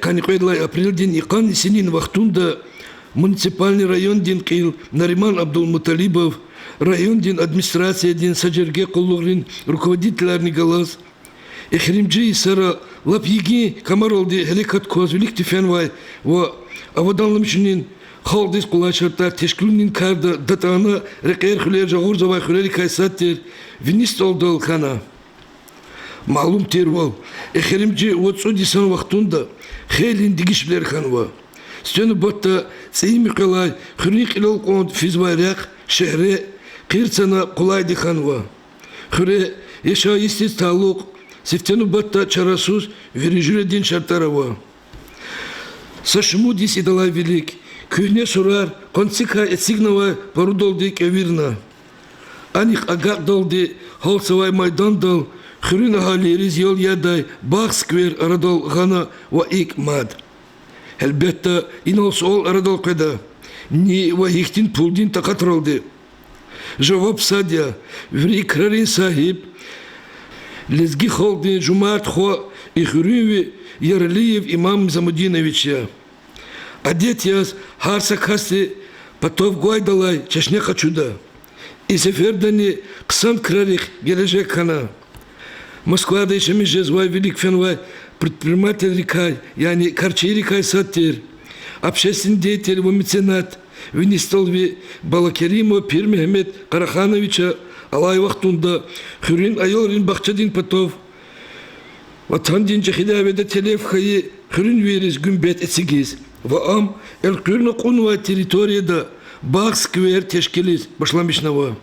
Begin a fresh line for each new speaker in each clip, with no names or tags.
каникойлай апрельден икан синин вахтунда муниципальный район дин кил Нариман Абдулмуталибов, район дин администрация дин саджерге коллугрин руководителярный голос. Эхримджи сара лапьеги камаролди хеликат козвилик тифенвай ва аваданлымшинин халдис кулачарта тешкилунин карда датана рекер хулер жагур завай хулери кайсаттер винист олдал хана. Малум тервал. Эхримджи уотсудисан вахтунда хейлин дигишблер ханва. Стену ботта цейми калай хурик илол конд физвайряк шехре кирцана кулайди ханва. Хуре еша истис талук сефтену ботта чарасус верижуредин шартарава. Сашму дис идалай велик. Күйне сурар концика этсигнава порудолди кевирна. Аних агак долди холсавай майдан дол хурина халириз йол ядай бах сквер арадол гана ва ик мад. Elbette inolsa ol aradol keda. Ni vahiktin puldin takatroldi. Cevap sadya. Vri krarin sahip. Lezgi kholdi Cumart Xo İxürüvi Yaraliyev İmam Zamudinoviçya. Adet yaz harsa kasti patov guaydalay çeşne kaçuda. И сефердани ксан крарих gelecek kana. Москвада işimiz cezvay velik fenvay предприниматель Рикай, yani Карчей Рикай Саттер, общественный деятель, меценат, Винистолви Балакеримова Пир Мехмед Карахановича, Алай Вахтунда, Хюрин Айолрин Бахчадин Потов, Ватандин Чахидаведа Телев Хае, Хюрин Верес Гюмбет Эцигиз, Ваам Элькюрна Кунва территорияда Бах Сквер Тешкелис Башламишнава.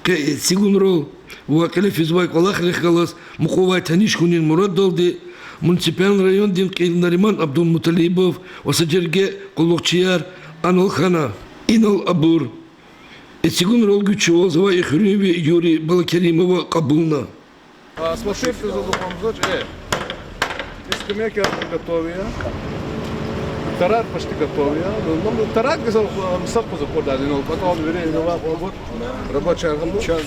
Кэ Сигунрол, Вакеле Физвай Колах Рехгалас, Муховай Танишкунин Мурат Долди, муниципальный район дин Нариман Абдулмуталибов, Осаджерге Колокчияр, Аналхана, Инал Абур. Этсигун рол гючевал зава Ихрюеви Юрий Балакеримова Кабулна.
Смотрите за духом, скамейки готовые, тарат почти готовые. Ну, тарат газал сапку запордали, но потом верили на вот рабочая час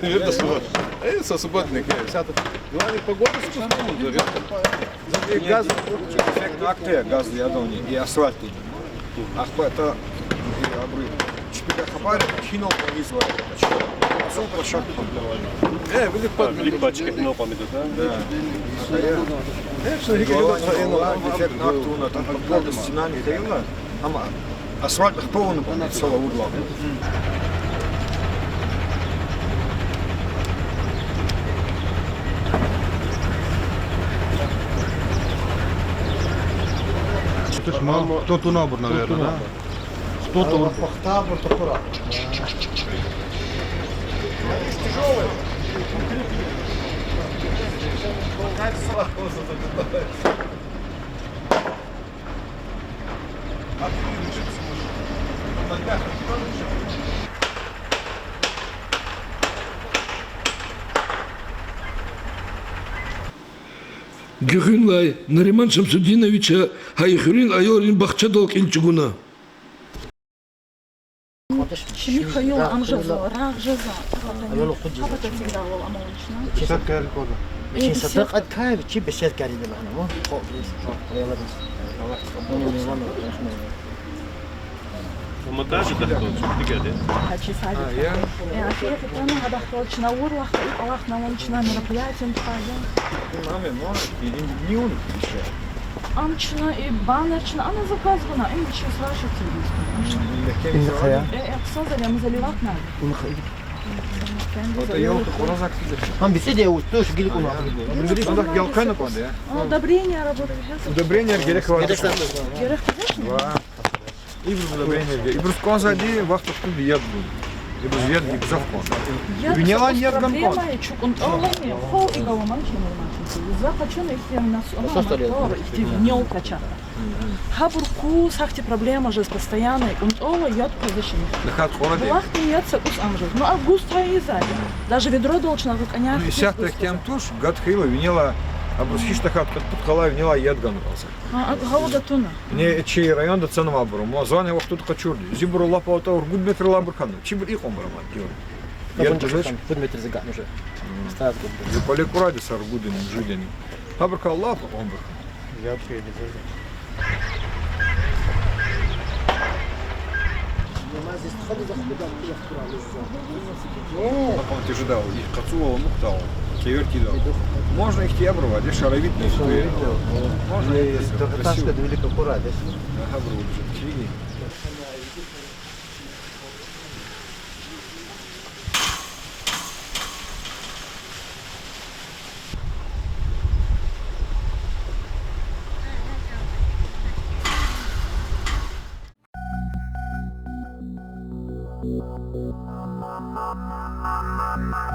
я со субботника. Главное погода спустила.
Gaz, efekt akte gaz yadoni и асфальт. Ахвата Чипика хабар кино повезло. Сол площадку давали.
Велик пачка кино помидор, да?
Что эффект актуна там подгода стена Михаила, ама асфальт полный сала урла.
Кто-то набор, наверное, да? Кто-то
Пахтабр, топора. Тяжелый.
Гюхинлай Нариман Шамсудиновича Хайхурин Айолрин Бахчадол Кинчугуна.
Михаил Амжаза, Рахжаза.
صدق كاي بتشي بشير كاري ده انا مو خوف يلا بس
Монтажи доходят, что
Хачи садик. А фирма потом надо ходить на урлах, и Аллах на лончина мероприятием тхаза.
Маме, может, и не он еще.
Амчина и банерчина, она заказана, им еще сращивается. Аксазали, мы заливать надо.
Вот елка куразак сидит.
هم بيسيدي وتوش قلي كنا
Говоришь, так елка на конде.
Удобрения работают.
Удобрение гелек вода.
Герех, конечно.
И в удобрение. И просто конзади вахта тут ед. И без ед не завкон. Винила нет гамкон.
Проблема и чукун олами, хол и галаман чему захочу их на сона, не кача. Хабурку сахти проблема же постоянной, und ола яд позащищен.
Нахат хороди.
Лахти яд ус амжет. Ну август и за. Даже ведро должно как коня.
И сяхта кем туш, гад хила винила, а брусхиш тахат подхала винила ед гамкон.
А галда туна.
Не чей район до цену лабуру. Мозоне вахт тут хочу. Зибру лапа то ургуд метр лабур хану. Чибр их умрам.
Я тоже там под метр заган уже. Ставку.
И полекуради с аргудами жидями. Habur kallah omber. Он тебе дал, их кацула мухтал, кевер кидал. Можно их теброва, здесь шаровидные стоят. Можно их
Ташка до велика пора, десь.
Ага, вроде, чиги.
Mama.